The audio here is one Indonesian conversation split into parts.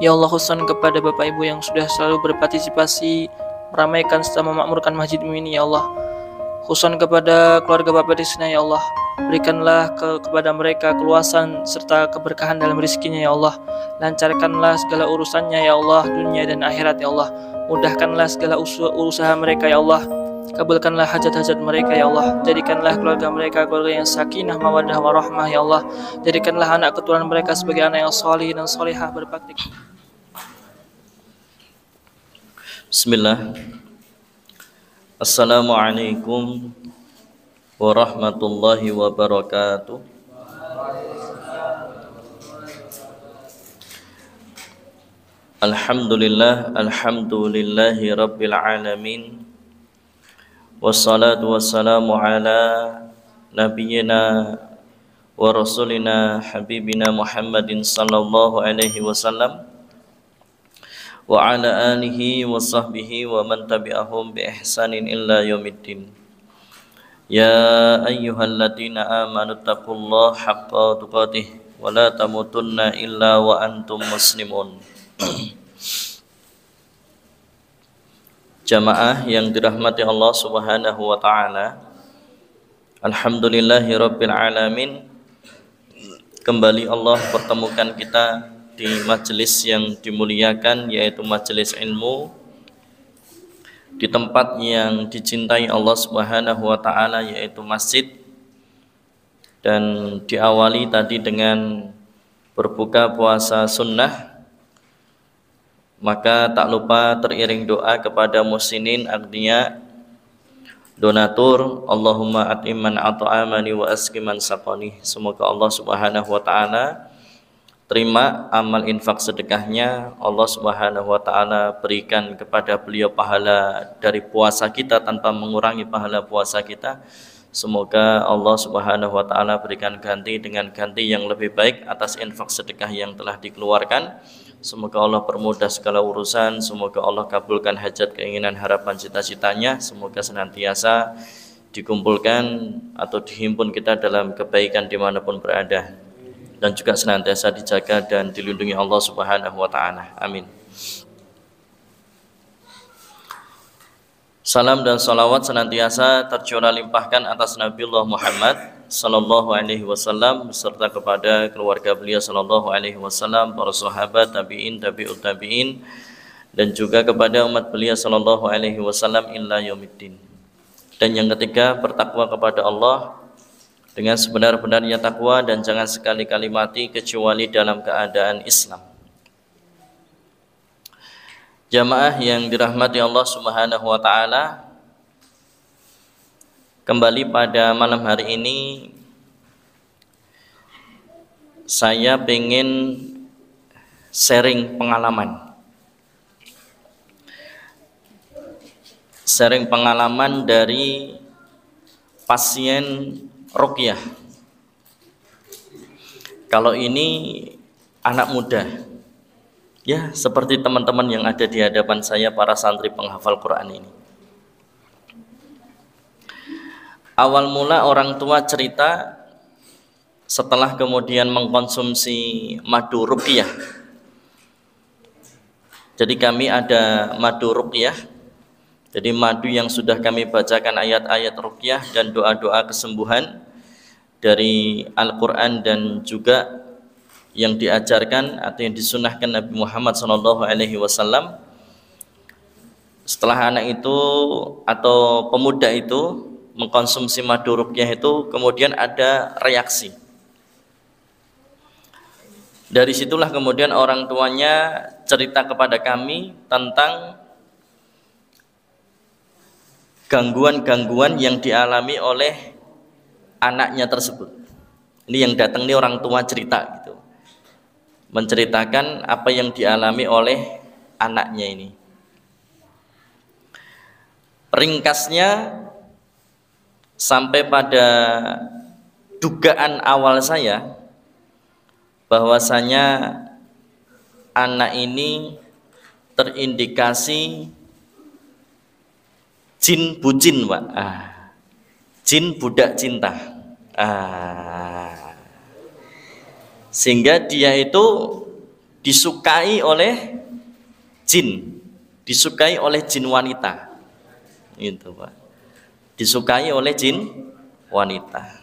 Ya Allah, khususkan kepada Bapak Ibu yang sudah selalu berpartisipasi meramaikan serta memakmurkan masjid ini, ya Allah. Khususkan kepada keluarga Bapak di sini, ya Allah. Berikanlah kepada mereka keluasan serta keberkahan dalam rezekinya, ya Allah. Lancarkanlah segala urusannya, ya Allah, dunia dan akhirat, ya Allah. Mudahkanlah segala usaha mereka, ya Allah. Kabulkanlah hajat-hajat mereka, ya Allah. Jadikanlah keluarga mereka keluarga yang sakinah, mawaddah, warahmah, ya Allah. Jadikanlah anak keturunan mereka sebagai anak yang salih dan salihah berbakti. Bismillah. Assalamualaikum warahmatullahi wabarakatuh. Alhamdulillahi rabbil alamin. Wassalatu wassalamu ala nabiyyina wa rasulina habibina Muhammadin sallallahu alaihi wasallam wa ala alihi wa sahbihi wa man tabi'ahum bi ihsanin illa yaumiddin. Ya ayyuhalladzina amanu taqullaha haqqa tuqatih wa la tamutunna illa wa antum muslimun. Jamaah yang dirahmati Allah Subhanahu wa taala, alhamdulillahi rabbil alamin. Kembali Allah pertemukan kita di majelis yang dimuliakan, yaitu majelis ilmu, di tempat yang dicintai Allah Subhanahu wa taala, yaitu masjid. Dan diawali tadi dengan berbuka puasa sunnah, maka tak lupa teriring doa kepada muslimin agniya, donatur. Allahumma at'iman at'amani wa askiman saqani. Semoga Allah Subhanahu wa taala terima amal infak sedekahnya. Allah Subhanahu wa taala berikan kepada beliau pahala dari puasa kita tanpa mengurangi pahala puasa kita. Semoga Allah Subhanahu wa taala berikan ganti dengan ganti yang lebih baik atas infak sedekah yang telah dikeluarkan. Semoga Allah permudah segala urusan. Semoga Allah kabulkan hajat, keinginan, harapan, cita-citanya. Semoga senantiasa dikumpulkan atau dihimpun kita dalam kebaikan dimanapun berada, dan juga senantiasa dijaga dan dilindungi Allah Subhanahu wa taala. Amin. Salam dan salawat senantiasa tercurah limpahkan atas Nabiullah Muhammad sallallahu alaihi wasallam beserta kepada keluarga beliau sallallahu alaihi wasallam, para sahabat, tabi'in, tabi'ut tabi'in, dan juga kepada umat beliau sallallahu alaihi wasallam illa yaumiddin. Dan yang ketiga, bertakwa kepada Allah dengan sebenar-benarnya takwa dan jangan sekali-kali mati kecuali dalam keadaan Islam. Jamaah yang dirahmati Allah Subhanahu wa taala, kembali pada malam hari ini saya ingin sharing pengalaman. Sharing pengalaman dari pasien ruqyah. Kalau ini anak muda, ya seperti teman-teman yang ada di hadapan saya, para santri penghafal Quran ini. Awal mula orang tua cerita setelah kemudian mengkonsumsi madu ruqyah. Jadi kami ada madu ruqyah. Jadi madu yang sudah kami bacakan ayat-ayat ruqyah dan doa-doa kesembuhan dari Al-Quran, dan juga yang diajarkan atau yang disunahkan Nabi Muhammad SAW. Setelah anak itu atau pemuda itu mengkonsumsi madu ruqyah itu, kemudian ada reaksi. Dari situlah kemudian orang tuanya cerita kepada kami tentang gangguan-gangguan yang dialami oleh anaknya tersebut. Ini yang datang ini orang tua cerita gitu, menceritakan apa yang dialami oleh anaknya ini. Ringkasnya, sampai pada dugaan awal saya bahwasanya anak ini terindikasi jin bucin, Pak. Jin budak cinta. Sehingga dia itu disukai oleh jin, disukai oleh jin wanita. Itu, Pak. Disukai oleh jin wanita.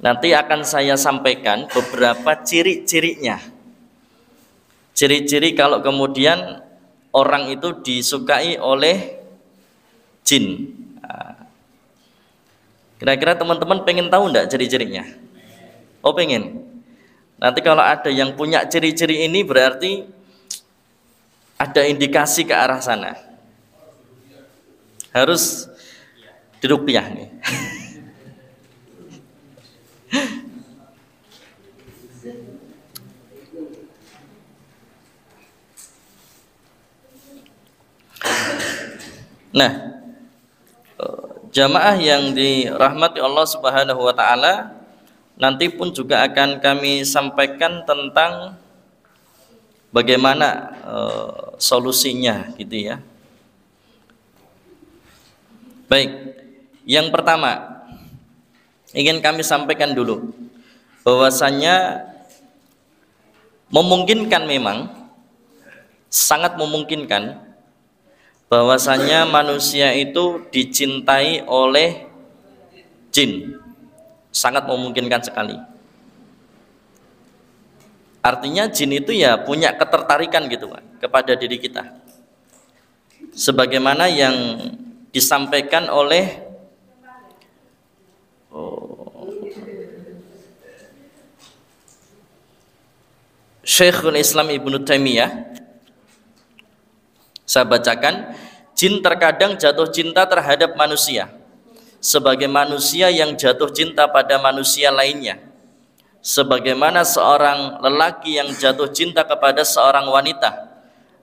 Nanti akan saya sampaikan beberapa ciri-cirinya. Ciri-ciri kalau kemudian orang itu disukai oleh jin. Kira-kira teman-teman pengen tahu enggak ciri-cirinya? Oh, pengen. Nanti kalau ada yang punya ciri-ciri ini berarti ada indikasi ke arah sana. Harus diruqyah nih. Nah, jamaah yang dirahmati Allah Subhanahu wa taala, nanti pun juga akan kami sampaikan tentang bagaimana solusinya gitu ya. Baik, yang pertama ingin kami sampaikan dulu bahwasanya memungkinkan, memang sangat memungkinkan bahwasanya manusia itu dicintai oleh jin. Sangat memungkinkan sekali. Artinya jin itu ya punya ketertarikan gitu Pak, kepada diri kita. Sebagaimana yang disampaikan oleh Syekhul Islam Ibnu Taimiyah. Saya bacakan, jin terkadang jatuh cinta terhadap manusia sebagai manusia yang jatuh cinta pada manusia lainnya, sebagaimana seorang lelaki yang jatuh cinta kepada seorang wanita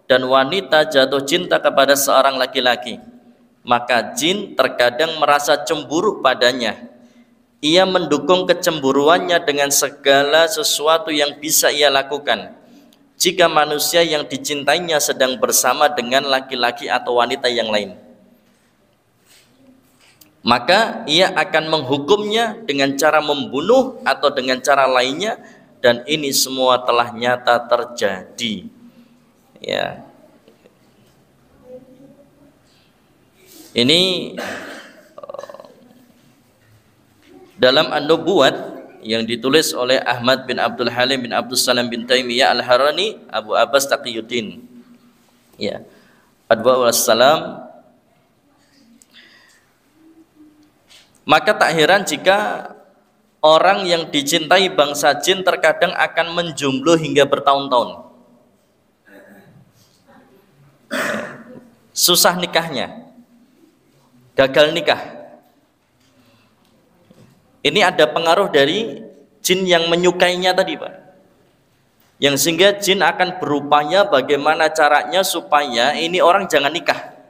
dan wanita jatuh cinta kepada seorang laki-laki. Maka jin terkadang merasa cemburu padanya. Ia mendukung kecemburuannya dengan segala sesuatu yang bisa ia lakukan jika manusia yang dicintainya sedang bersama dengan laki-laki atau wanita yang lain. Maka ia akan menghukumnya dengan cara membunuh atau dengan cara lainnya, dan ini semua telah nyata terjadi. Ya. Ini dalam An-Nubuwat yang ditulis oleh Ahmad bin Abdul Halim bin Abdul Salam bin Taimiyah Al-Harani Abu Abbas Taqiyuddin. Ya. Adwa wassalam. Maka tak heran jika orang yang dicintai bangsa jin terkadang akan menjomblo hingga bertahun-tahun. Susah nikahnya, gagal nikah. Ini ada pengaruh dari jin yang menyukainya tadi Pak, yang sehingga jin akan berupaya bagaimana caranya supaya ini orang jangan nikah,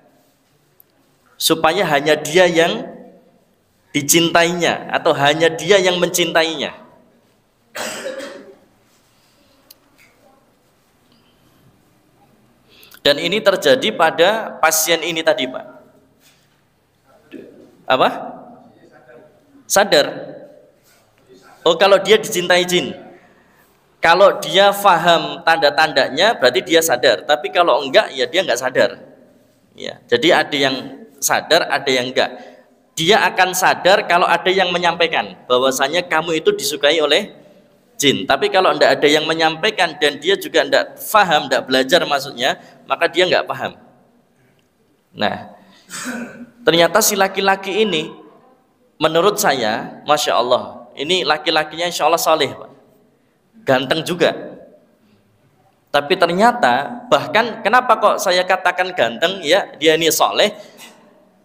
supaya hanya dia yang dicintainya atau hanya dia yang mencintainya. Dan ini terjadi pada pasien ini tadi Pak. Apa? Sadar. Oh, kalau dia dicintai jin, kalau dia faham tanda-tandanya berarti dia sadar. Tapi kalau enggak ya dia enggak sadar. Ya, jadi ada yang sadar, ada yang enggak. Dia akan sadar kalau ada yang menyampaikan bahwasanya kamu itu disukai oleh jin. Tapi kalau enggak ada yang menyampaikan dan dia juga enggak faham, enggak belajar maksudnya, maka dia enggak paham. Nah, ternyata si laki-laki ini menurut saya, Masya Allah, ini laki-lakinya insya Allah saleh Pak, ganteng juga. Tapi ternyata, bahkan kenapa kok saya katakan ganteng, ya dia ini saleh,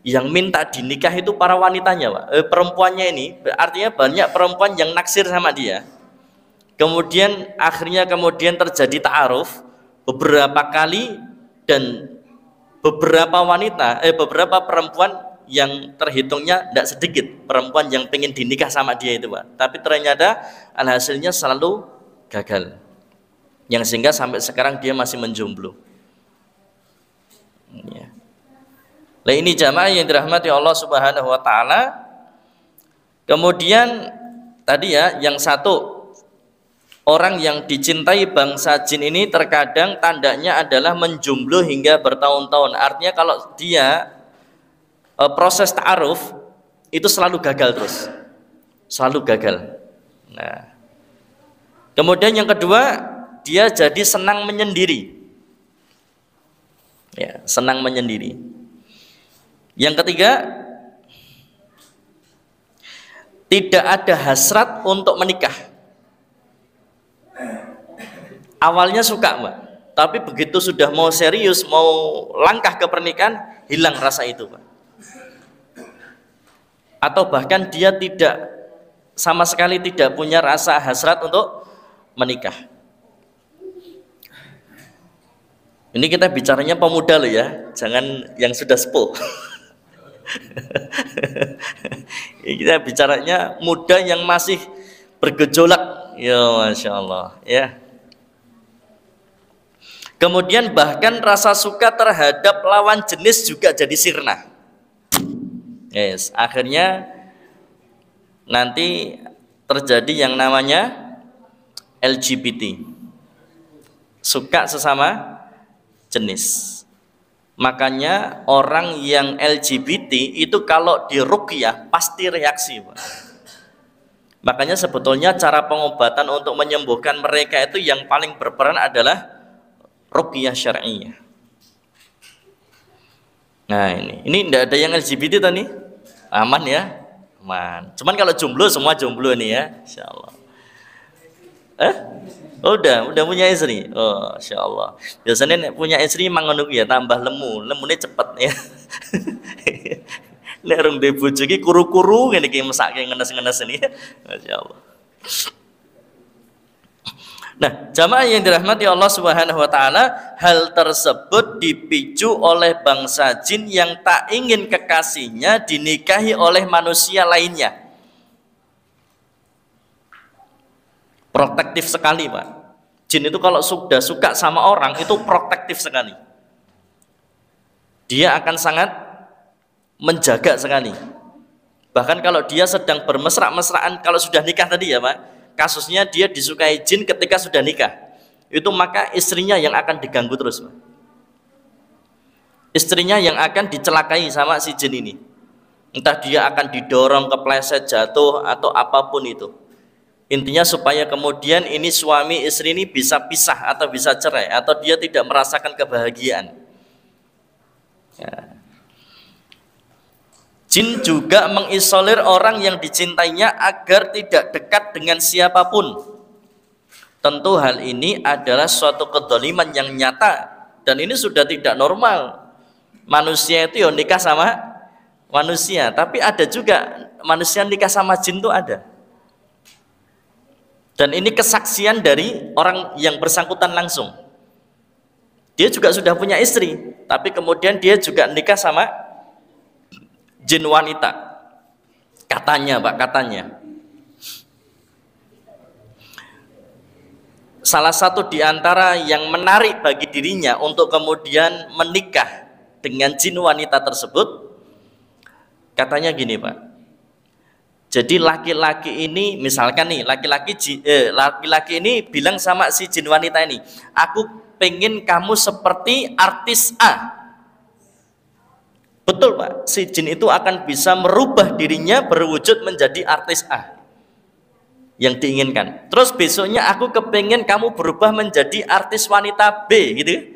yang minta dinikah itu para wanitanya Pak, perempuannya ini, artinya banyak perempuan yang naksir sama dia. Kemudian akhirnya terjadi ta'aruf beberapa kali, dan beberapa wanita, beberapa perempuan yang terhitungnya tidak sedikit perempuan yang pengen dinikah sama dia itu Pak, tapi ternyata alhasilnya selalu gagal, yang sehingga sampai sekarang dia masih menjomblo. Ya. Nah, ini jamaah yang dirahmati Allah Subhanahu wa taala. Kemudian tadi ya, yang satu orang yang dicintai bangsa jin ini terkadang tandanya adalah menjomblo hingga bertahun-tahun. Artinya kalau dia proses ta'aruf itu selalu gagal terus, selalu gagal. Nah, kemudian yang kedua, dia jadi senang menyendiri, ya, senang menyendiri. Yang ketiga, tidak ada hasrat untuk menikah. Awalnya suka, Mbak, tapi begitu sudah mau serius, mau langkah ke pernikahan, hilang rasa itu, Pak. Atau bahkan dia tidak, sama sekali tidak punya rasa hasrat untuk menikah. Ini kita bicaranya pemuda loh ya, jangan yang sudah sepuh. Kita bicaranya muda yang masih bergejolak, ya Masya Allah ya. Kemudian bahkan rasa suka terhadap lawan jenis juga jadi sirna. Yes, akhirnya nanti terjadi yang namanya LGBT, suka sesama jenis. Makanya orang yang LGBT itu kalau diruqyah pasti reaksi, Pak. Makanya sebetulnya cara pengobatan untuk menyembuhkan mereka itu yang paling berperan adalah ruqyah syar'iyyah. Nah ini tidak ada yang LGBT tadi, aman ya, aman. Cuman kalau jomblo semua jomblo nih ya, insyaallah. Udah punya istri. Oh, Masya Allah. Biasanya punya istri mangono ya tambah lemune cepet ya. Nek rung duwe bojo iki kuru-kuru ngene iki mesake ngenes-ngenes ini. Masya Allah. Nah, jamaah yang dirahmati Allah Subhanahu wa taala, hal tersebut dipicu oleh bangsa jin yang tak ingin kekasihnya dinikahi oleh manusia lainnya. Protektif sekali, Pak. Jin itu kalau sudah suka sama orang itu protektif sekali. Dia akan sangat menjaga sekali. Bahkan kalau dia sedang bermesra-mesraan, kalau sudah nikah tadi ya Pak, kasusnya dia disukai jin ketika sudah nikah, itu maka istrinya yang akan diganggu terus, Pak. Istrinya yang akan dicelakai sama si jin ini. Entah dia akan didorong, kepleset, jatuh, atau apapun itu. Intinya supaya kemudian ini suami istri ini bisa pisah atau bisa cerai, atau dia tidak merasakan kebahagiaan. Ya. Jin juga mengisolir orang yang dicintainya agar tidak dekat dengan siapapun. Tentu hal ini adalah suatu kedzaliman yang nyata, dan ini sudah tidak normal. Manusia itu ya nikah sama manusia, tapi ada juga manusia nikah sama jin itu ada. Dan ini kesaksian dari orang yang bersangkutan langsung. Dia juga sudah punya istri, tapi kemudian dia juga nikah sama jin wanita. Katanya, Pak, katanya. Salah satu di antara yang menarik bagi dirinya untuk kemudian menikah dengan jin wanita tersebut, katanya gini, Pak. Jadi laki-laki ini, misalkan nih, laki-laki ini bilang sama si jin wanita ini, aku pengen kamu seperti artis A. Betul, Pak, si jin itu akan bisa merubah dirinya berwujud menjadi artis A yang diinginkan. Terus besoknya aku kepengen kamu berubah menjadi artis wanita B, gitu.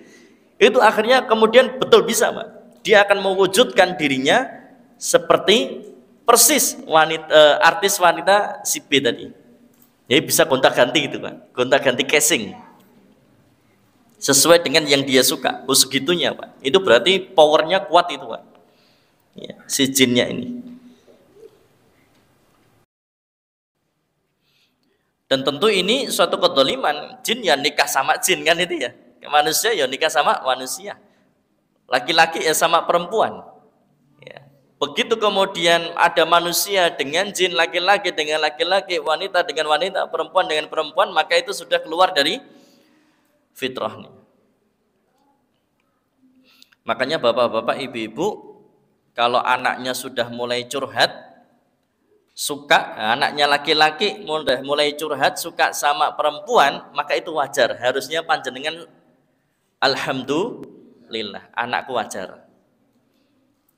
Itu akhirnya kemudian betul bisa, Pak. Dia akan mewujudkan dirinya seperti persis artis wanita si B tadi. Jadi bisa gonta-ganti gitu, Pak. Gonta-ganti casing. Sesuai dengan yang dia suka. Oh, segitunya, Pak. Itu berarti powernya kuat itu, Pak. Ya, si jinnya ini. Dan tentu ini suatu kedzaliman. Jin ya nikah sama jin kan itu ya. Manusia ya nikah sama manusia. Laki-laki ya sama perempuan. Ya. Begitu kemudian ada manusia dengan jin, laki-laki dengan laki-laki, wanita dengan wanita, perempuan dengan perempuan, maka itu sudah keluar dari fitrahnya. Makanya bapak-bapak, ibu-ibu, kalau anaknya sudah mulai curhat, suka, anaknya laki-laki mulai curhat suka sama perempuan, maka itu wajar. Harusnya panjenengan alhamdulillah, anakku wajar.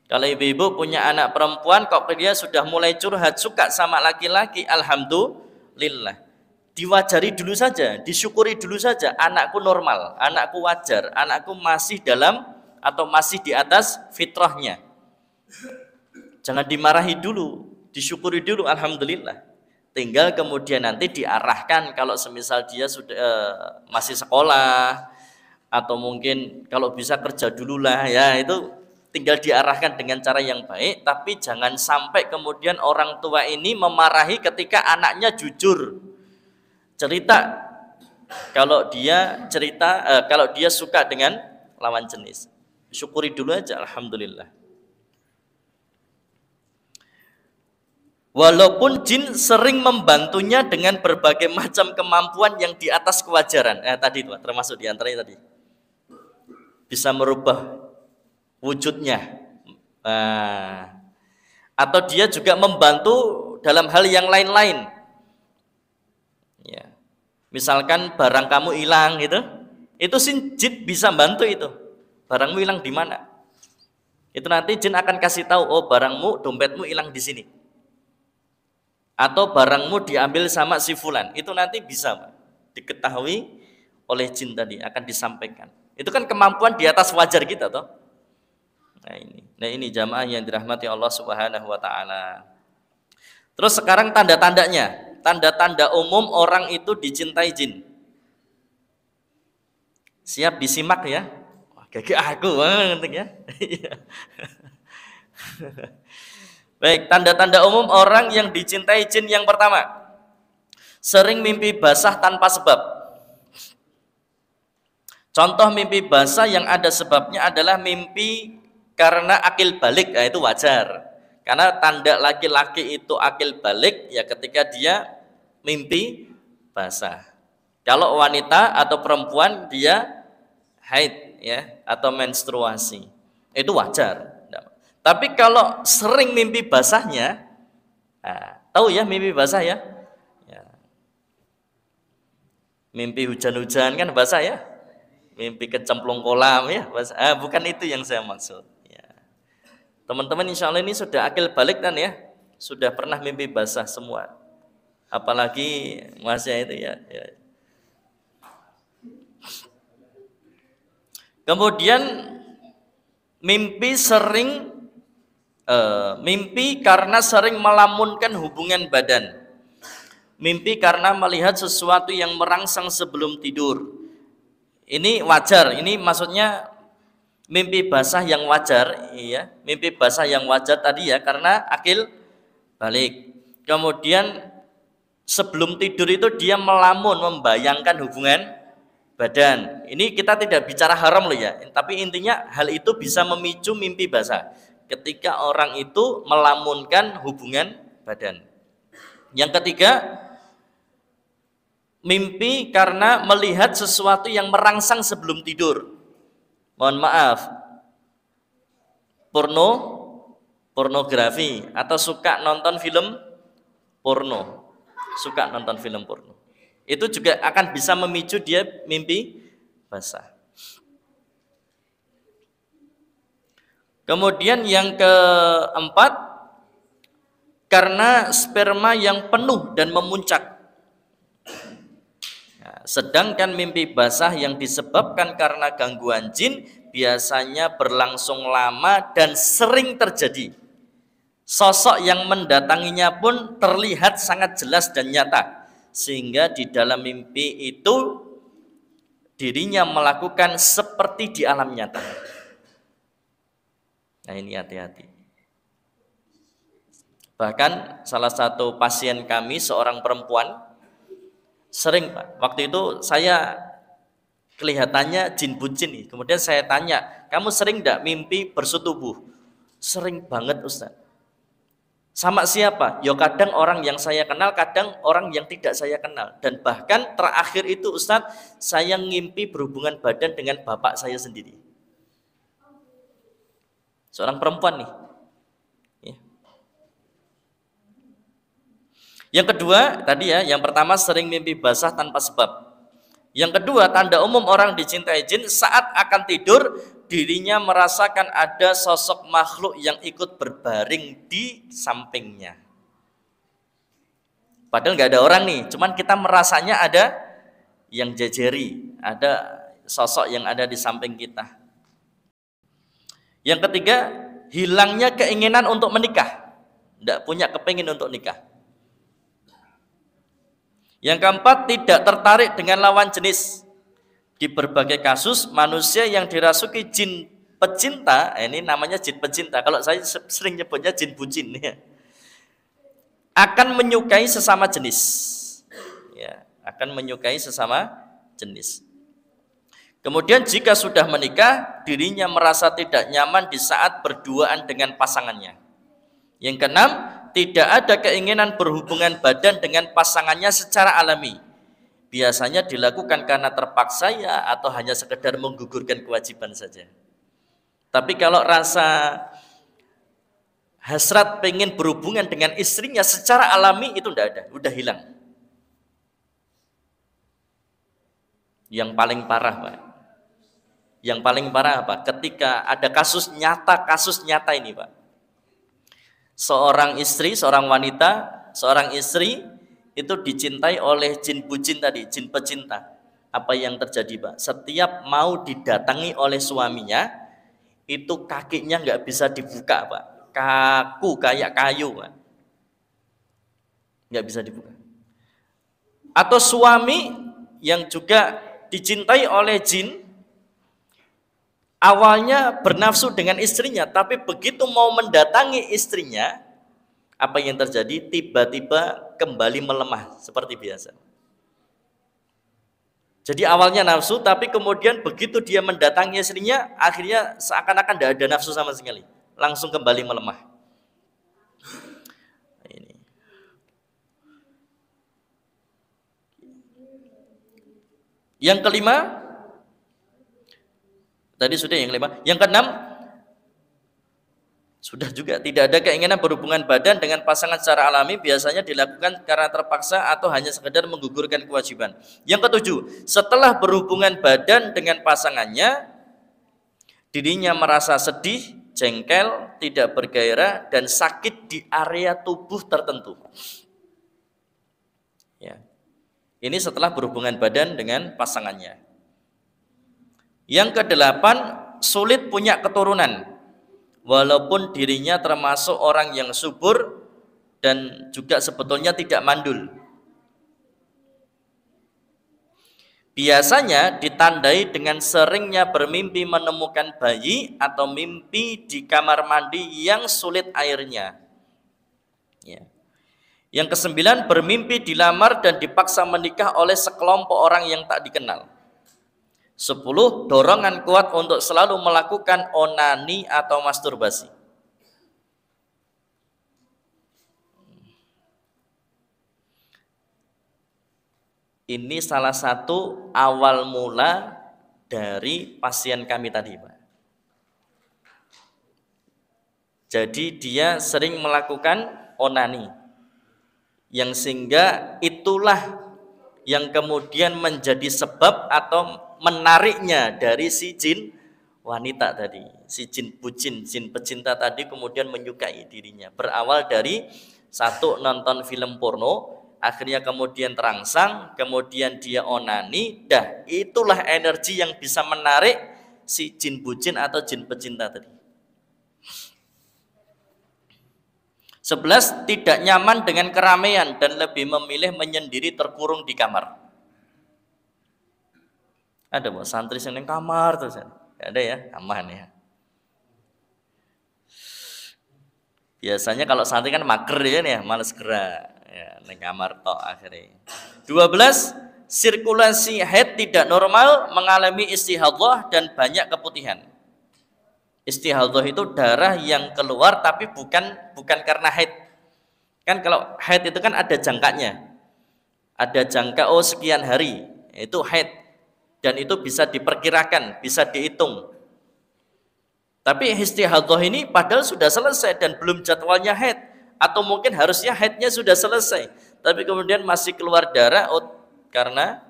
Kalau ibu-ibu punya anak perempuan kok dia sudah mulai curhat suka sama laki-laki, alhamdulillah. Diwajari dulu saja, disyukuri dulu saja, anakku normal, anakku wajar, anakku masih dalam atau masih di atas fitrahnya. Jangan dimarahi dulu, disyukuri dulu, alhamdulillah. Tinggal kemudian nanti diarahkan kalau semisal dia sudah masih sekolah atau mungkin kalau bisa kerja dulu lah ya, itu tinggal diarahkan dengan cara yang baik. Tapi jangan sampai kemudian orang tua ini memarahi ketika anaknya jujur cerita kalau dia suka dengan lawan jenis. Syukuri dulu aja, alhamdulillah. Walaupun jin sering membantunya dengan berbagai macam kemampuan yang di atas kewajaran. Tadi itu termasuk diantaranya tadi. Bisa merubah wujudnya. Atau dia juga membantu dalam hal yang lain-lain. Ya. Misalkan barang kamu hilang gitu. Itu jin bisa bantu itu. Barangmu hilang di mana? Itu nanti jin akan kasih tahu, oh barangmu, dompetmu hilang di sini. Atau barangmu diambil sama si fulan, itu nanti bisa diketahui oleh jin tadi, akan disampaikan. Itu kan kemampuan di atas wajar kita toh. Nah ini jamaah yang dirahmati Allah Subhanahu wa taala. Terus sekarang tanda-tandanya, tanda-tanda umum orang itu dicintai jin. Siap disimak ya. Kayak aku ngerti ya. Baik, tanda-tanda umum orang yang dicintai jin yang pertama, sering mimpi basah tanpa sebab. Contoh mimpi basah yang ada sebabnya adalah mimpi karena akil balik, itu wajar. Karena tanda laki-laki itu akil balik ya ketika dia mimpi basah. Kalau wanita atau perempuan dia haid ya atau menstruasi, itu wajar. Tapi kalau sering mimpi basahnya, tahu ya mimpi basah ya? Mimpi hujan-hujan kan basah ya? Mimpi kecemplung kolam ya basah. Bukan itu yang saya maksud. Ya. Teman-teman insya Allah ini sudah akil balik kan ya? Sudah pernah mimpi basah semua. Apalagi masnya itu ya. Kemudian mimpi karena sering melamunkan hubungan badan. Mimpi karena melihat sesuatu yang merangsang sebelum tidur. Ini wajar, ini maksudnya mimpi basah yang wajar, iya. Mimpi basah yang wajar tadi ya karena akil balik. Kemudian sebelum tidur itu dia melamun, membayangkan hubungan badan. Ini kita tidak bicara haram loh ya, tapi intinya hal itu bisa memicu mimpi basah. Ketika orang itu melamunkan hubungan badan. Yang ketiga, mimpi karena melihat sesuatu yang merangsang sebelum tidur. Mohon maaf, pornografi atau suka nonton film porno. Suka nonton film porno. Itu juga akan bisa memicu dia mimpi basah. Kemudian yang keempat, karena sperma yang penuh dan memuncak. Sedangkan mimpi basah yang disebabkan karena gangguan jin biasanya berlangsung lama dan sering terjadi. Sosok yang mendatanginya pun terlihat sangat jelas dan nyata. Sehingga di dalam mimpi itu dirinya melakukan seperti di alam nyata. Nah ini hati-hati. Bahkan salah satu pasien kami seorang perempuan sering Pak, waktu itu saya kelihatannya jin bucin. Kemudian saya tanya, kamu sering enggak mimpi bersetubuh? Sering banget Ustaz. Sama siapa? Ya kadang orang yang saya kenal, kadang orang yang tidak saya kenal. Dan bahkan terakhir itu Ustaz, saya ngimpi berhubungan badan dengan bapak saya sendiri. Seorang perempuan nih. Ya. Yang kedua, tadi ya, yang pertama sering mimpi basah tanpa sebab. Yang kedua, tanda umum orang dicintai jin, saat akan tidur, dirinya merasakan ada sosok makhluk yang ikut berbaring di sampingnya. Padahal nggak ada orang nih, cuman kita merasanya ada yang jejeri, ada sosok yang ada di samping kita. Yang ketiga, hilangnya keinginan untuk menikah, tidak punya kepingin untuk nikah. Yang keempat, tidak tertarik dengan lawan jenis. Di berbagai kasus, manusia yang dirasuki jin pecinta, ini namanya jin pecinta, kalau saya sering nyebutnya jin bucin ya, akan menyukai sesama jenis, ya, akan menyukai sesama jenis. Kemudian jika sudah menikah, dirinya merasa tidak nyaman di saat berduaan dengan pasangannya. Yang keenam, tidak ada keinginan berhubungan badan dengan pasangannya secara alami. Biasanya dilakukan karena terpaksa ya, atau hanya sekedar menggugurkan kewajiban saja. Tapi kalau rasa hasrat pengen berhubungan dengan istrinya secara alami itu tidak ada, udah hilang. Yang paling parah, Pak. Yang paling parah apa? Ketika ada kasus nyata ini, Pak. Seorang istri, seorang wanita, seorang istri itu dicintai oleh jin bucin tadi, jin pecinta. Apa yang terjadi, Pak? Setiap mau didatangi oleh suaminya, itu kakinya nggak bisa dibuka, Pak. Kaku kayak kayu, Pak. Nggak bisa dibuka. Atau suami yang juga dicintai oleh jin, awalnya bernafsu dengan istrinya, tapi begitu mau mendatangi istrinya, apa yang terjadi? Tiba-tiba kembali melemah seperti biasa. Jadi awalnya nafsu, tapi kemudian begitu dia mendatangi istrinya, akhirnya seakan-akan tidak ada nafsu sama sekali, langsung kembali melemah. Ini. Yang kelima, tadi sudah yang kelima. Yang keenam, sudah juga tidak ada keinginan berhubungan badan dengan pasangan secara alami, biasanya dilakukan karena terpaksa atau hanya sekedar menggugurkan kewajiban. Yang ketujuh, setelah berhubungan badan dengan pasangannya, dirinya merasa sedih, jengkel, tidak bergairah, dan sakit di area tubuh tertentu. Ya. Ini setelah berhubungan badan dengan pasangannya. Yang kedelapan, sulit punya keturunan. Walaupun dirinya termasuk orang yang subur dan juga sebetulnya tidak mandul. Biasanya ditandai dengan seringnya bermimpi menemukan bayi atau mimpi di kamar mandi yang sulit airnya. Ya. Yang kesembilan, bermimpi dilamar dan dipaksa menikah oleh sekelompok orang yang tak dikenal. 10, dorongan kuat untuk selalu melakukan onani atau masturbasi. Ini salah satu awal mula dari pasien kami tadi, Pak. Jadi dia sering melakukan onani, yang sehingga itulah yang kemudian menjadi sebab atau menariknya dari si jin wanita tadi, si jin bucin, jin pecinta tadi kemudian menyukai dirinya. Berawal dari satu, nonton film porno, akhirnya kemudian terangsang, kemudian dia onani, dah itulah energi yang bisa menarik si jin bucin atau jin pecinta tadi. 11, tidak nyaman dengan keramaian dan lebih memilih menyendiri terkurung di kamar. Ada bu santri seneng kamar terus, ada ya, aman ya. Biasanya kalau santri kan mager ya, males gerak, ya, neng kamar tok akhirnya. 12, sirkulasi haid tidak normal, mengalami istihadhah dan banyak keputihan. Istihadhah itu darah yang keluar tapi bukan karena haid. Kan kalau haid itu kan ada jangkanya, ada jangka sekian hari, itu haid. Dan itu bisa diperkirakan, bisa dihitung. Tapi istihadhah ini padahal sudah selesai dan belum jadwalnya haid, atau mungkin harusnya haidnya sudah selesai, tapi kemudian masih keluar darah, karena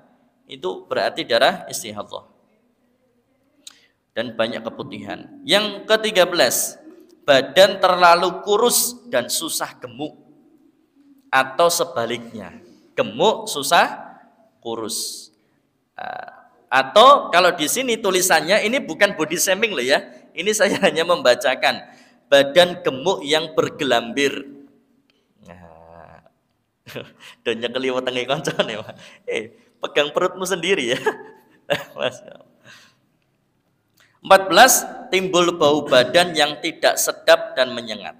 itu berarti darah istihadah. Dan banyak keputihan. Yang ke-13, badan terlalu kurus dan susah gemuk, atau sebaliknya, gemuk susah kurus. Atau kalau di sini tulisannya, ini bukan body shaming loh ya, ini saya hanya membacakan badan gemuk yang bergelambir. Nah, dan nyekeli wetenge kancane, pegang perutmu sendiri ya. Masya Allah. 14, timbul bau badan yang tidak sedap dan menyengat.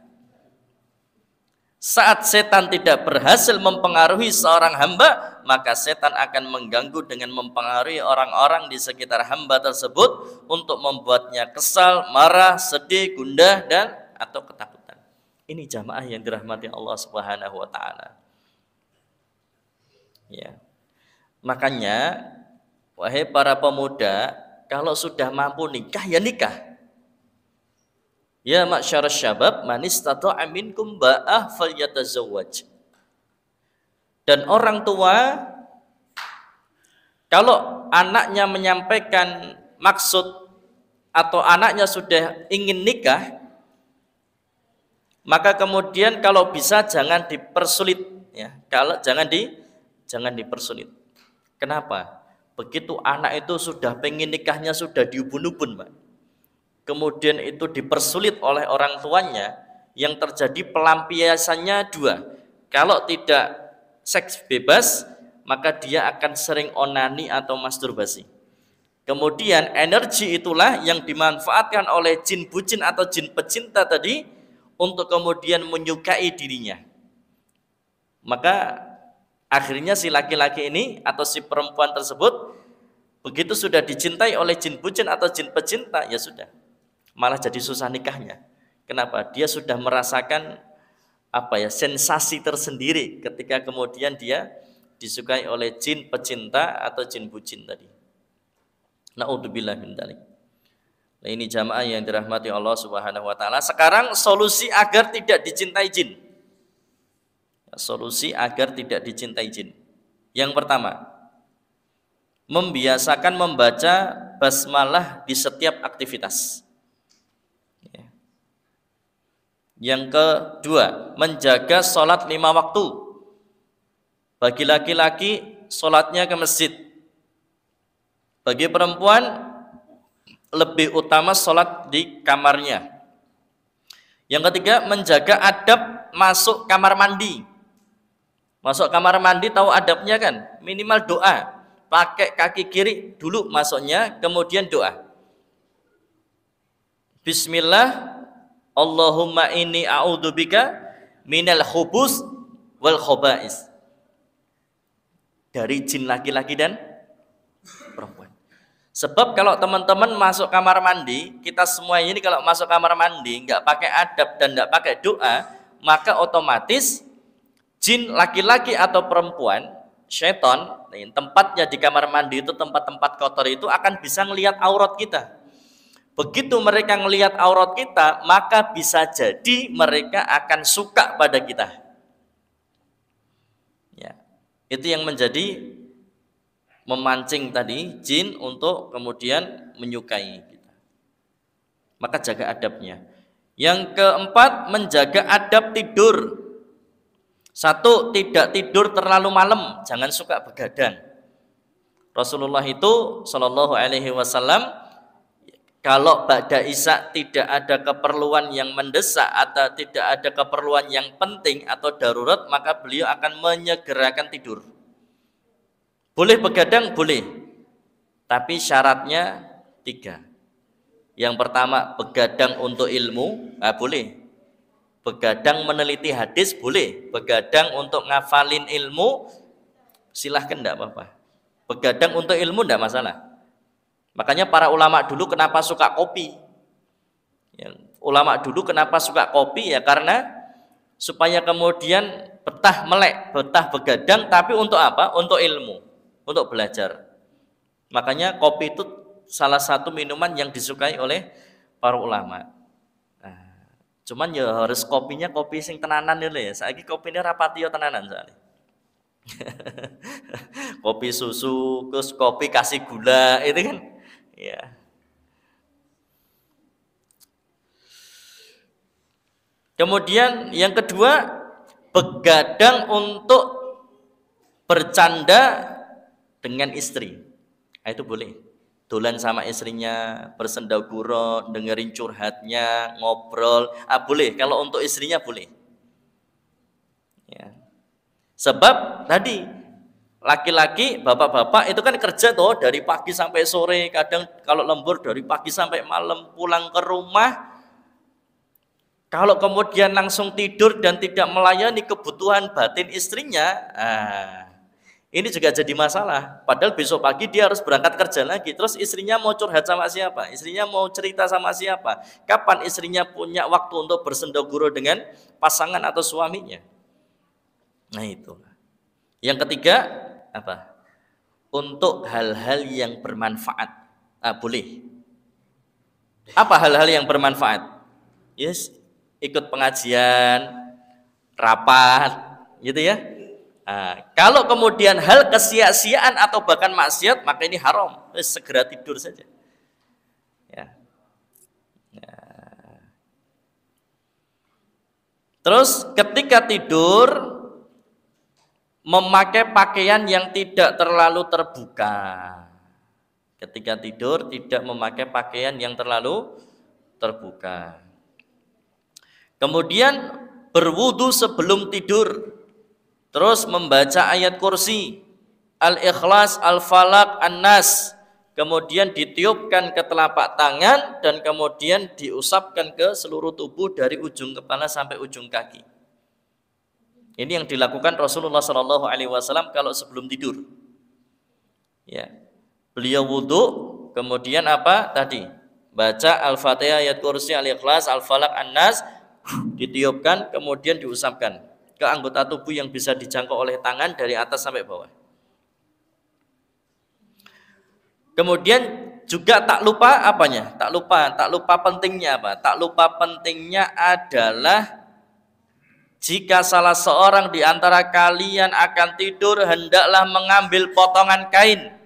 Saat setan tidak berhasil mempengaruhi seorang hamba, maka setan akan mengganggu dengan mempengaruhi orang-orang di sekitar hamba tersebut untuk membuatnya kesal, marah, sedih, gundah, dan atau ketakutan. Ini jamaah yang dirahmati Allah Subhanahu wa taala. Ya. Makanya wahai para pemuda, kalau sudah mampu nikah ya nikah. Ya ma'syar syabab, man istata'a minkum ba'ah falyatazawwaj. Dan orang tua kalau anaknya menyampaikan maksud atau anaknya sudah ingin nikah, maka kemudian kalau bisa jangan dipersulit ya. Kalau jangan dipersulit. Kenapa? Begitu anak itu sudah pengen nikahnya sudah diubun-ubun, Pak. Kemudian itu dipersulit oleh orang tuanya, yang terjadi pelampiasannya dua. Kalau tidak seks bebas, maka dia akan sering onani atau masturbasi. Kemudian energi itulah yang dimanfaatkan oleh jin bucin atau jin pecinta tadi untuk kemudian menyukai dirinya. Maka akhirnya si laki-laki ini atau si perempuan tersebut begitu sudah dicintai oleh jin bucin atau jin pecinta, ya sudah, malah jadi susah nikahnya. Kenapa? Dia sudah merasakan sensasi tersendiri ketika kemudian dia disukai oleh jin pecinta atau jin bucin tadi. Na'udzubillah min dzalik. Nah, ini jamaah yang dirahmati Allah Subhanahu wa taala. Sekarang solusi agar tidak dicintai jin. Solusi agar tidak dicintai jin. Yang pertama, membiasakan membaca basmalah di setiap aktivitas. Yang kedua, menjaga sholat 5 waktu. Bagi laki-laki, sholatnya ke masjid. Bagi perempuan, lebih utama sholat di kamarnya. Yang ketiga, menjaga adab masuk kamar mandi. Masuk kamar mandi tahu adabnya kan? Minimal doa. Pakai kaki kiri dulu masuknya, kemudian doa. Bismillah, Allahumma inni a'udzubika minal khubus wal khobais. Dari jin laki-laki dan perempuan. Sebab kalau teman-teman masuk kamar mandi, kita semua ini kalau masuk kamar mandi nggak pakai adab dan nggak pakai doa, maka otomatis jin laki-laki atau perempuan, syaitan, tempatnya di kamar mandi itu tempat-tempat kotor itu akan bisa ngelihat aurat kita. Begitu mereka ngelihat aurat kita, maka bisa jadi mereka akan suka pada kita. Ya, itu yang menjadi memancing tadi jin untuk kemudian menyukai kita. Maka jaga adabnya. Yang keempat, menjaga adab tidur. 1, tidak tidur terlalu malam, jangan suka begadang. Rasulullah itu Shallallahu Alaihi Wasallam kalau ba'da isya tidak ada keperluan yang mendesak atau tidak ada keperluan yang penting atau darurat, maka beliau akan menyegerakan tidur. Boleh begadang? Boleh. Tapi syaratnya 3. Yang pertama, begadang untuk ilmu, boleh. Begadang meneliti hadis, boleh. Begadang untuk ngafalin ilmu, silahkan, enggak apa-apa. Begadang untuk ilmu enggak masalah. Makanya para ulama dulu kenapa suka kopi? Ya, ulama dulu kenapa suka kopi? Ya karena supaya kemudian betah melek, betah begadang, tapi untuk apa? Untuk ilmu, untuk belajar. Makanya kopi itu salah satu minuman yang disukai oleh para ulama. Cuman ya harus kopinya kopi sing tenanan ya. Saiki kopine rapati yo tenanan soalnya. Kopi susu, terus kopi kasih gula, itu kan ya. Kemudian yang kedua, begadang untuk bercanda dengan istri. Nah, itu boleh. Dolan sama istrinya, bersendagurau, dengerin curhatnya, ngobrol, boleh. Kalau untuk istrinya boleh. Ya. Sebab tadi laki-laki, bapak-bapak itu kan kerja tuh dari pagi sampai sore, kadang kalau lembur dari pagi sampai malam, pulang ke rumah. Kalau kemudian langsung tidur dan tidak melayani kebutuhan batin istrinya, ini juga jadi masalah. Padahal besok pagi dia harus berangkat kerja lagi. Terus istrinya mau curhat sama siapa? Istrinya mau cerita sama siapa? Kapan istrinya punya waktu untuk bersendagurau dengan pasangan atau suaminya? Nah itu. Yang ketiga, apa? Untuk hal-hal yang bermanfaat. Boleh. Apa hal-hal yang bermanfaat? Yes, ikut pengajian, rapat, gitu ya. Kalau kemudian hal kesia-siaan atau bahkan maksiat, maka ini haram. Segera tidur saja. Ya. Ya. Terus ketika tidur, memakai pakaian yang tidak terlalu terbuka. Ketika tidur tidak memakai pakaian yang terlalu terbuka. Kemudian berwudu sebelum tidur. Terus membaca ayat kursi, Al-Ikhlas, Al-Falaq, An-Nas. Kemudian ditiupkan ke telapak tangan dan kemudian diusapkan ke seluruh tubuh dari ujung kepala sampai ujung kaki. Ini yang dilakukan Rasulullah SAW kalau sebelum tidur. Ya, beliau wudu, kemudian apa tadi? Baca Al-Fatihah, ayat kursi, Al-Ikhlas, Al-Falaq, An-Nas, ditiupkan, kemudian diusapkan ke anggota tubuh yang bisa dijangkau oleh tangan dari atas sampai bawah. Kemudian juga tak lupa apanya? Tak lupa pentingnya apa? Tak lupa pentingnya adalah jika salah seorang di antara kalian akan tidur, hendaklah mengambil potongan kain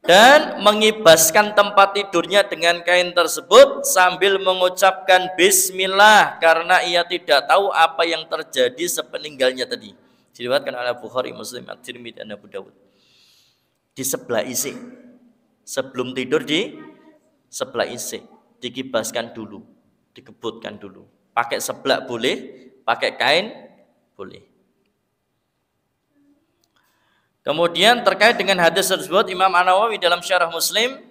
dan mengibaskan tempat tidurnya dengan kain tersebut sambil mengucapkan bismillah karena ia tidak tahu apa yang terjadi sepeninggalnya tadi. Diriwayatkan oleh Bukhari, Muslim, At-Tirmidzi dan Abu Dawud. Di sebelah isi, sebelum tidur di sebelah isi, dikibaskan dulu, dikebutkan dulu. Pakai seblak boleh, pakai kain boleh. Kemudian terkait dengan hadis tersebut, Imam An-Nawawi dalam Syarah Muslim,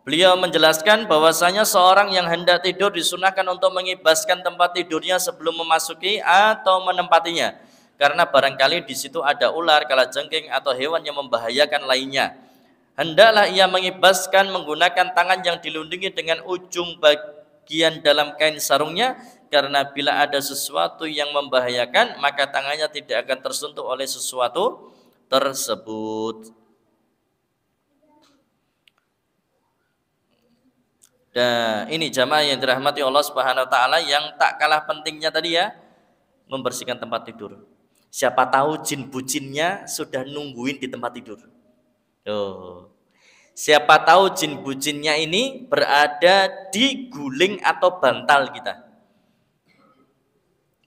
beliau menjelaskan bahwasanya seorang yang hendak tidur disunahkan untuk mengibaskan tempat tidurnya sebelum memasuki atau menempatinya, karena barangkali di situ ada ular, kalajengking atau hewan yang membahayakan lainnya. Hendaklah ia mengibaskan menggunakan tangan yang dilindungi dengan ujung bagian dalam kain sarungnya, karena bila ada sesuatu yang membahayakan, maka tangannya tidak akan tersentuh oleh sesuatu tersebut. Dan ini jamaah yang dirahmati Allah Subhanahu wa taala, yang tak kalah pentingnya tadi ya, membersihkan tempat tidur. Siapa tahu jin bucinnya sudah nungguin di tempat tidur. Siapa tahu jin bucinnya ini berada di guling atau bantal kita.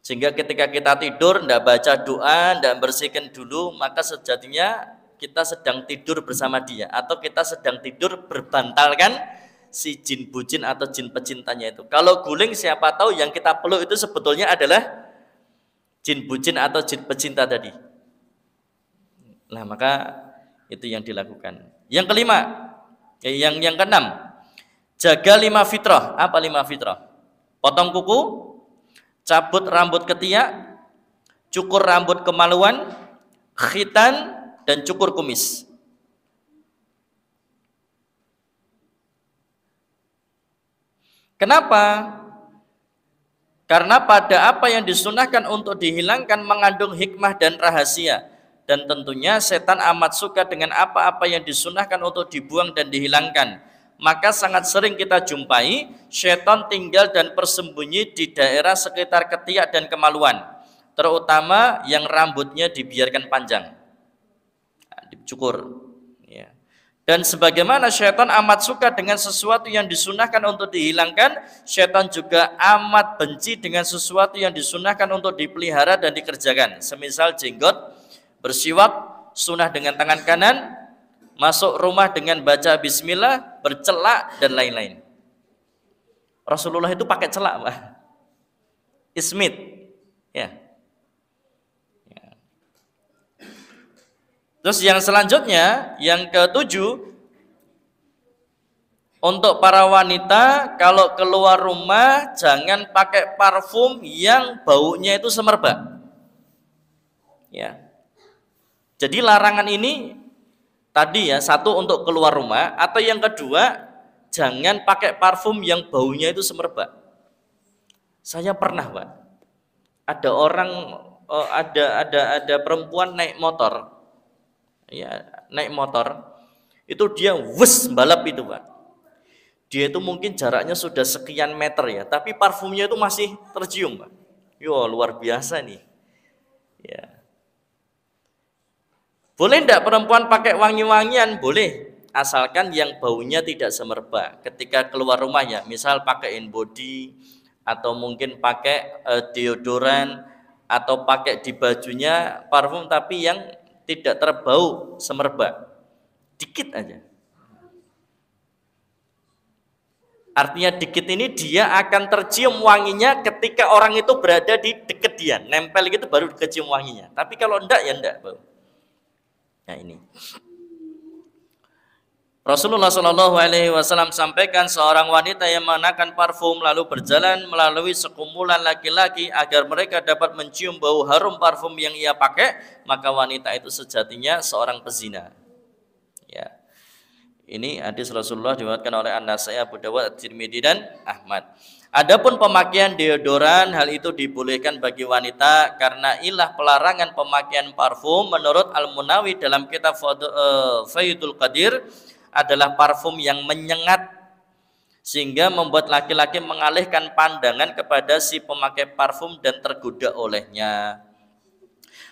Sehingga ketika kita tidur, tidak baca doa, tidak bersihkan dulu, maka sejatinya kita sedang tidur bersama dia, atau kita sedang tidur berbantalkan si jin bucin atau jin pecintanya itu. Kalau guling, siapa tahu yang kita peluk itu sebetulnya adalah jin bucin atau jin pecinta tadi. Nah, maka itu yang dilakukan. Yang kelima, yang keenam, jaga 5 fitrah. Apa 5 fitrah? Potong kuku, cabut rambut ketiak, cukur rambut kemaluan, khitan, dan cukur kumis. Kenapa? Karena pada apa yang disunahkan untuk dihilangkan mengandung hikmah dan rahasia. Dan tentunya setan amat suka dengan apa-apa yang disunahkan untuk dibuang dan dihilangkan. Maka sangat sering kita jumpai setan tinggal dan bersembunyi di daerah sekitar ketiak dan kemaluan. terutama yang rambutnya dibiarkan panjang, dicukur. Ya. Dan sebagaimana syaitan amat suka dengan sesuatu yang disunahkan untuk dihilangkan, syaitan juga amat benci dengan sesuatu yang disunahkan untuk dipelihara dan dikerjakan. Semisal jenggot, bersiwak, sunnah dengan tangan kanan, masuk rumah dengan baca bismillah, bercelak, dan lain-lain. Rasulullah itu pakai celak, Pak. Ismit. Ya. Terus yang selanjutnya, yang ketujuh, untuk para wanita kalau keluar rumah jangan pakai parfum yang baunya itu semerbak. Ya. Jadi larangan ini tadi ya, satu untuk keluar rumah, atau yang kedua jangan pakai parfum yang baunya itu semerbak. Saya pernah, Pak, ada orang ada perempuan naik motor, ya, naik motor itu dia balap itu, Pak. Dia itu mungkin jaraknya sudah sekian meter ya, tapi parfumnya itu masih tercium, Pak. Yo, luar biasa nih. Ya. Boleh enggak perempuan pakai wangi-wangian? Boleh, asalkan yang baunya tidak semerbak ketika keluar rumahnya. Misal pakaiin body, atau mungkin pakai deodoran, atau pakai di bajunya parfum tapi yang tidak terbau semerbak, dikit aja. Artinya dikit ini dia akan tercium wanginya ketika orang itu berada di dekat dia, nempel gitu baru kecium wanginya. Tapi kalau enggak ya enggak bau. Nah ini Rasulullah Shallallahu Alaihi Wasallam sampaikan, seorang wanita yang mengenakan parfum lalu berjalan melalui sekumpulan laki-laki agar mereka dapat mencium bau harum parfum yang ia pakai, maka wanita itu sejatinya seorang pezina. Ya, ini hadis Rasulullah diriwayatkan oleh An-Nasai, Abu Dawud, At-Tirmidzi dan Ahmad. Adapun pemakaian deodoran, hal itu dibolehkan bagi wanita karena ilah pelarangan pemakaian parfum menurut Al-Munawi dalam kitab Faidul Qadir adalah parfum yang menyengat sehingga membuat laki-laki mengalihkan pandangan kepada si pemakai parfum dan tergoda olehnya.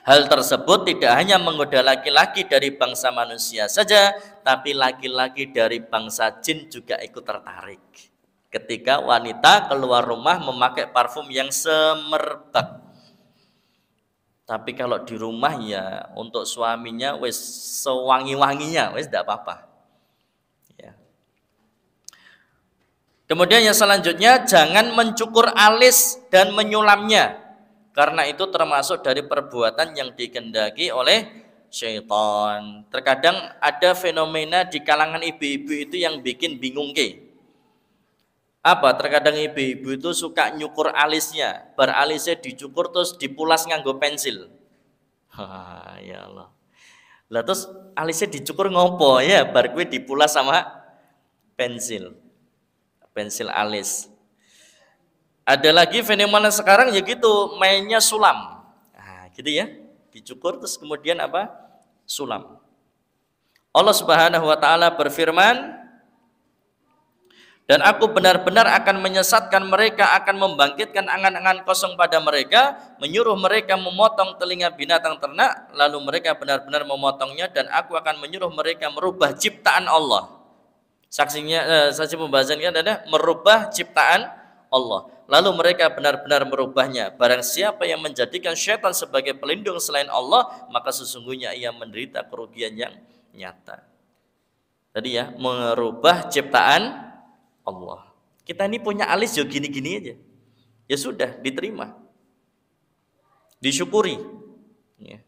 Hal tersebut tidak hanya menggoda laki-laki dari bangsa manusia saja, tapi laki-laki dari bangsa jin juga ikut tertarik ketika wanita keluar rumah memakai parfum yang semerbak. Tapi kalau di rumah ya untuk suaminya wis sewangi-wanginya wis tidak apa-apa. Ya. Kemudian yang selanjutnya, jangan mencukur alis dan menyulamnya, karena itu termasuk dari perbuatan yang dikehendaki oleh syaitan. Terkadang ada fenomena di kalangan ibu-ibu itu yang bikin bingung ke. Apa? Terkadang ibu-ibu itu suka nyukur alisnya, bar alisnya dicukur terus dipulas nganggo pensil. Ya Allah. Lah terus alisnya dicukur ngopo ya? Bar kuwi dipulas sama pensil alis. Ada lagi fenomena sekarang ya gitu, mainnya sulam. Nah, gitu ya. Dicukur terus kemudian apa? Sulam. Allah Subhanahu wa taala berfirman, dan aku benar-benar akan menyesatkan mereka, akan membangkitkan angan-angan kosong pada mereka, menyuruh mereka memotong telinga binatang ternak, lalu mereka benar-benar memotongnya, dan aku akan menyuruh mereka merubah ciptaan Allah. Saksinya, saksi pembahasannya adalah merubah ciptaan Allah. Lalu mereka benar-benar merubahnya. Barang siapa yang menjadikan syaitan sebagai pelindung selain Allah, maka sesungguhnya ia menderita kerugian yang nyata. Tadi ya, merubah ciptaan Allah. Kita ini punya alis ya gini-gini aja. Ya sudah, diterima. Disyukuri. Ya.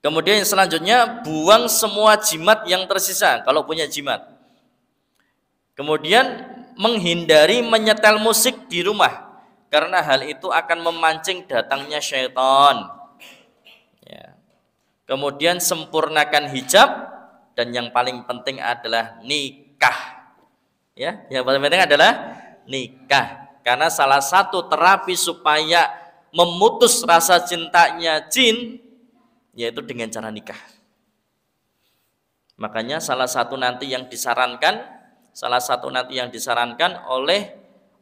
Kemudian yang selanjutnya, buang semua jimat yang tersisa kalau punya jimat. Kemudian menghindari menyetel musik di rumah, karena hal itu akan memancing datangnya syaitan. Ya. Kemudian sempurnakan hijab, dan yang paling penting adalah nikah. Ya, yang paling penting adalah nikah, karena salah satu terapi supaya memutus rasa cintanya jin yaitu dengan cara nikah. Makanya salah satu nanti yang disarankan oleh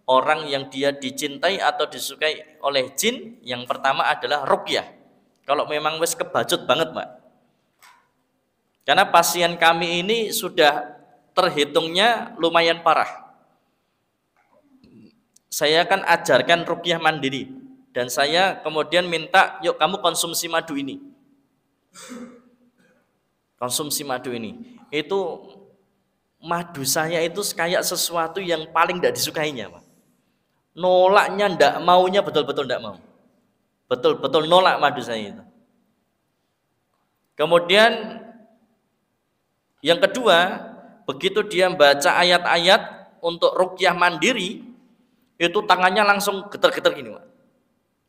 orang yang dia dicintai atau disukai oleh jin, yang pertama adalah ruqyah. Kalau memang wis kebacut banget, Mbak. Karena pasien kami ini sudah terhitungnya lumayan parah. Saya kan ajarkan ruqyah mandiri, dan saya kemudian minta, yuk kamu konsumsi madu ini. Konsumsi madu ini. Itu madu saya itu kayak sesuatu yang paling tidak disukainya, Pak. Nolaknya ndak maunya betul-betul ndak mau. Betul-betul nolak madu saya itu. Kemudian yang kedua, begitu dia baca ayat-ayat untuk ruqyah mandiri, itu tangannya langsung getar-getar gini, Pak.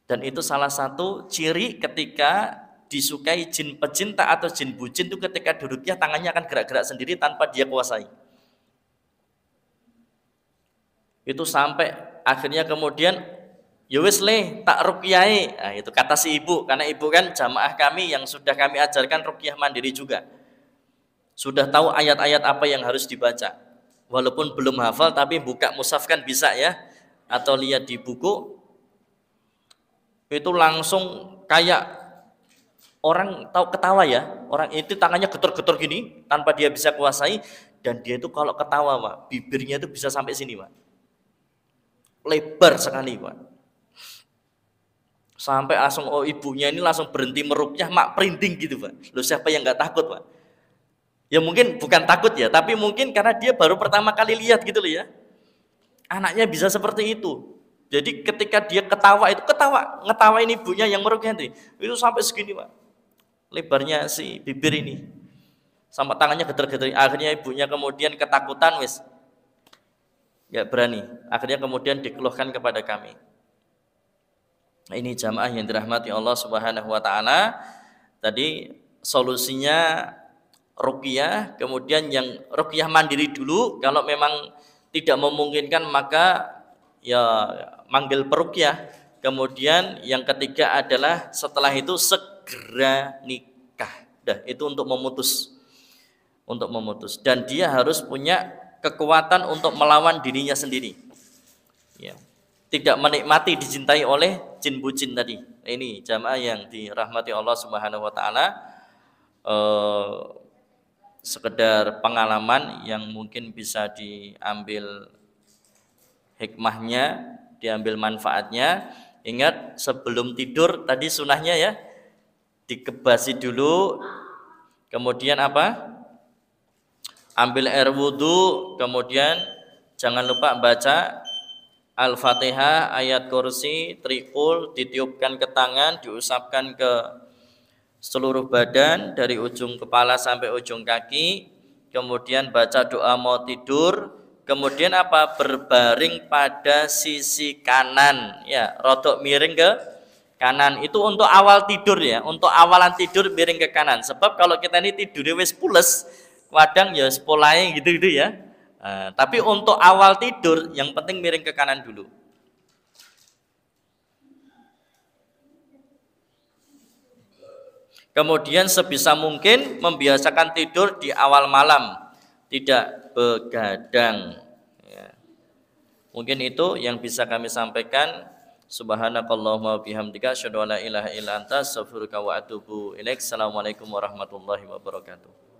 Dan itu salah satu ciri ketika disukai jin pecinta atau jin bucin, itu ketika diruqyah tangannya akan gerak-gerak sendiri tanpa dia kuasai. Itu sampai akhirnya kemudian ya wis le tak ruqyahe. Nah, itu kata si ibu, karena ibu kan jamaah kami yang sudah kami ajarkan ruqyah mandiri juga. Sudah tahu ayat-ayat apa yang harus dibaca. Walaupun belum hafal tapi buka mushaf kan bisa ya, atau lihat di buku. Itu langsung kayak orang tahu ketawa ya, orang itu tangannya getor-getor gini tanpa dia bisa kuasai, dan dia itu kalau ketawa, Pak, bibirnya itu bisa sampai sini, Pak. Lebar sekali, Pak. Sampai langsung ibunya ini langsung berhenti meruqyah, mak perinding gitu, Pak. Loh, siapa yang nggak takut, Pak? Ya mungkin bukan takut ya, tapi mungkin karena dia baru pertama kali lihat gitu loh ya. Anaknya bisa seperti itu. Jadi ketika dia ketawa itu ngetawain ibunya yang meruqyah itu sampai segini, Pak. Lebarnya si bibir ini, sama tangannya getar-getar. Akhirnya ibunya kemudian ketakutan, wis nggak berani. Akhirnya kemudian dikeluhkan kepada kami. Nah, ini jamaah yang dirahmati Allah Subhanahu Wa Taala. Tadi solusinya ruqyah, kemudian yang ruqyah mandiri dulu. Kalau memang tidak memungkinkan maka ya manggil peruqyah. Kemudian yang ketiga adalah setelah itu segera nikah. Dah, itu untuk memutus. Untuk memutus. Dan dia harus punya kekuatan untuk melawan dirinya sendiri. Ya. Tidak menikmati dicintai oleh jin bucin tadi. Ini jamaah yang dirahmati Allah Subhanahu Wa Taala. Sekedar pengalaman yang mungkin bisa diambil hikmahnya, diambil manfaatnya. Ingat sebelum tidur tadi sunahnya ya, dikebasi dulu, kemudian apa? Ambil air wudhu, kemudian jangan lupa baca Al-Fatihah, ayat kursi, trikul, ditiupkan ke tangan, diusapkan ke seluruh badan dari ujung kepala sampai ujung kaki, kemudian baca doa mau tidur. Kemudian apa? Berbaring pada sisi kanan, ya, rodok miring ke kanan. Itu untuk awal tidur ya, untuk awalan tidur miring ke kanan. Sebab kalau kita ini tidurnya wis pules, kadang ya sepolai gitu-gitu ya. Tapi untuk awal tidur yang penting miring ke kanan dulu. Kemudian sebisa mungkin membiasakan tidur di awal malam, tidak begadang. Ya. Mungkin itu yang bisa kami sampaikan. Subhanakallahumma bihamdika asyhadu an la ilaha illa anta astaghfiruka wa atubu ilaik. Assalamualaikum warahmatullahi wabarakatuh.